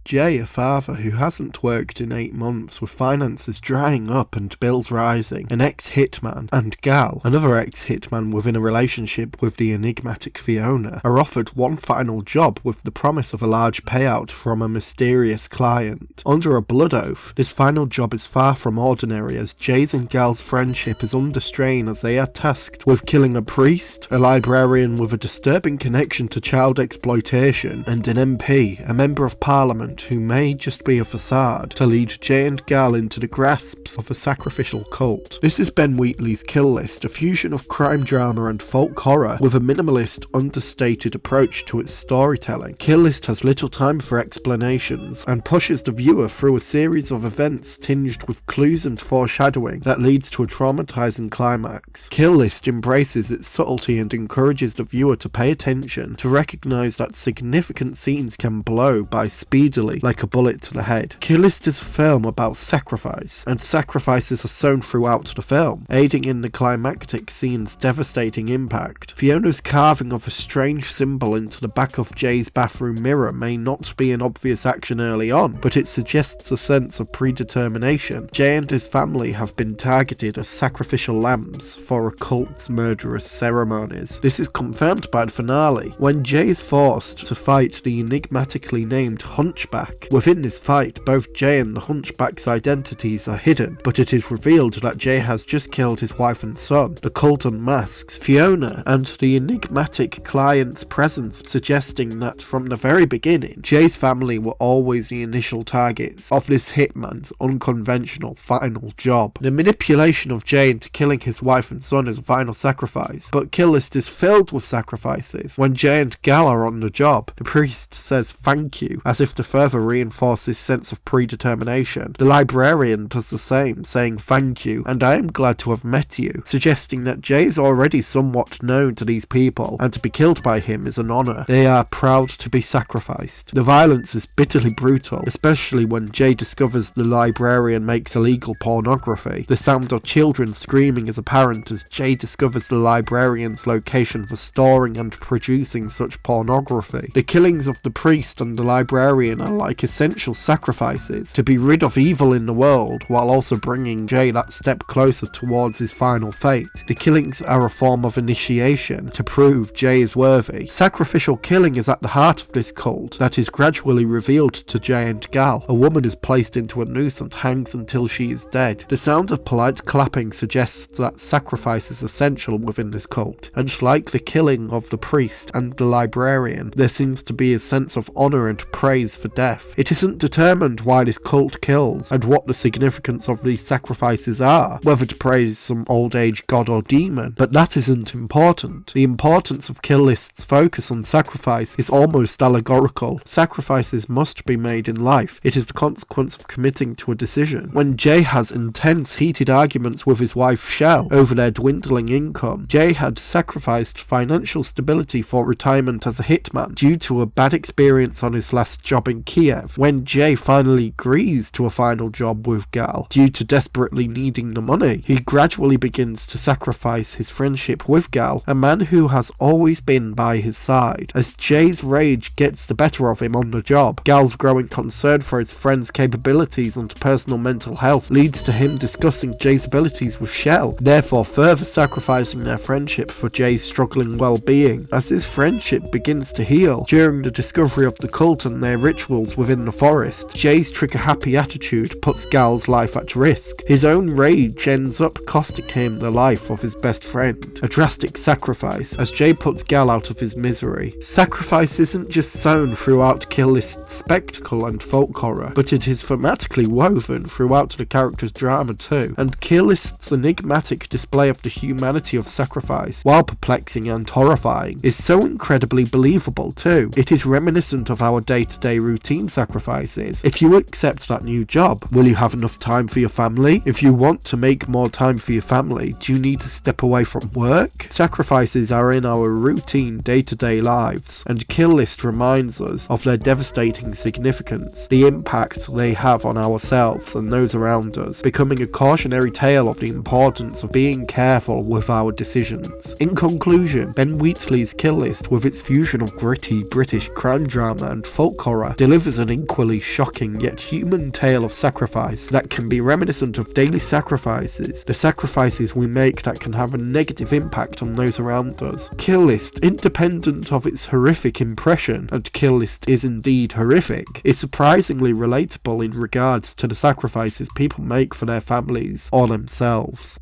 Jay, a father who hasn't worked in 8 months with finances drying up and bills rising, an ex-hitman, and Gal, another ex-hitman within a relationship with the enigmatic Fiona, are offered one final job with the promise of a large payout from a mysterious client. Under a blood oath, this final job is far from ordinary as Jay's and Gal's friendship is under strain as they are tasked with killing a priest, a librarian with a disturbing connection to child exploitation, and an MP, a member of parliament who may just be a facade, to lead Jay and Gal into the grasps of a sacrificial cult. This is Ben Wheatley's Kill List, a fusion of crime drama and folk horror with a minimalist, understated approach to its storytelling. Kill List has little time for explanations and pushes the viewer through a series of events tinged with clues and foreshadowing that leads to a traumatizing climax. Kill List embraces its subtlety and encourages the viewer to pay attention, to recognize that significant scenes can blow by speedily like a bullet to the head. Kill List is a film about sacrifice, and sacrifices are sown throughout the film, aiding in the climactic scene's devastating impact. Fiona's carving of a strange symbol into the back of Jay's bathroom mirror may not be an obvious action early on, but it suggests a sense of predetermination. Jay and his family have been targeted as sacrificial lambs for a cult's murderous ceremonies. This is confirmed by the finale, when Jay is forced to fight the enigmatically named Hunchback. Within this fight, both Jay and the Hunchback's identities are hidden, but it is revealed that Jay has just killed his wife and son. The cult unmasks Fiona and the enigmatic client's presence, suggesting that from the very beginning, Jay's family were always the initial targets of this hitman's unconventional final job. The manipulation of Jay into killing his wife and son is a final sacrifice, but Kill List is filled with sacrifices. When Jay and Gal are on the job, the priest says thank you, as if to further reinforce his sense of predetermination. The librarian does the same, saying thank you, and I am glad to have met you, suggesting that Jay is already somewhat known to these people, and to be killed by him is an honour. They are proud to be sacrificed. The violence is bitterly brutal, especially when Jay discovers the librarian makes illegal pornography. The sound of children screaming is apparent as Jay discovers the librarian's location for storing and producing such pornography. The killings of the priest and the librarian are like essential sacrifices to be rid of evil in the world, while also bringing Jay that step closer towards his final fate. The killings are a form of initiation to prove Jay is worthy. Sacrificial killing is at the heart of this cult that is gradually revealed to Jay and Gal. A woman is placed into a noose and hangs until she is dead. The sound of polite clapping suggests that sacrifice is essential within this cult, and like the killing of the priest and the librarian, there seems to be a sense of honour and praise for death. It isn't determined why this cult kills and what the significance of these sacrifices are, whether to praise some old age god or demon, but that isn't important. The importance of Kill List's focus on sacrifice is almost allegorical. Sacrifices must be made in life. It is the consequence of committing to a decision. When Jay has intense heated arguments with his wife Shell over their dwindling income, Jay had sacrificed financial stability for retirement as a hitman due to a bad experience on his last job in Kiev. When Jay finally agrees to a final job with Gal due to desperately needing the money, he gradually begins to sacrifice his friendship with Gal, a man who has always been by his side. As Jay's rage gets the better of him on the job, Gal's growing concern for his friend's capabilities and personal mental health leads to him discussing Jay's abilities with Shell, therefore further sacrificing their friendship for Jay's struggling well-being. As his friendship begins to heal during the discovery of the cult and their rituals within the forest, Jay's trigger-happy attitude puts Gal's life at risk. His own rage ends up costing him the life of his best friend, a drastic sacrifice as Jay puts Gal out of his misery. Sacrifice isn't just sown throughout Kill List's spectacle and folk horror, but it is thematically woven throughout the character's drama too, and Kill List's enigmatic display of the humanity of sacrifice, while perplexing and horrifying, is so incredibly believable too. It is reminiscent of our day-to-day routine routine sacrifices. If you accept that new job, will you have enough time for your family? If you want to make more time for your family, do you need to step away from work? Sacrifices are in our routine day-to-day lives, and Kill List reminds us of their devastating significance, the impact they have on ourselves and those around us, becoming a cautionary tale of the importance of being careful with our decisions. In conclusion, Ben Wheatley's Kill List, with its fusion of gritty British crime drama and folk horror, delivers an equally shocking yet human tale of sacrifice that can be reminiscent of daily sacrifices, the sacrifices we make that can have a negative impact on those around us. Kill List, independent of its horrific impression, and Kill List is indeed horrific, is surprisingly relatable in regards to the sacrifices people make for their families or themselves.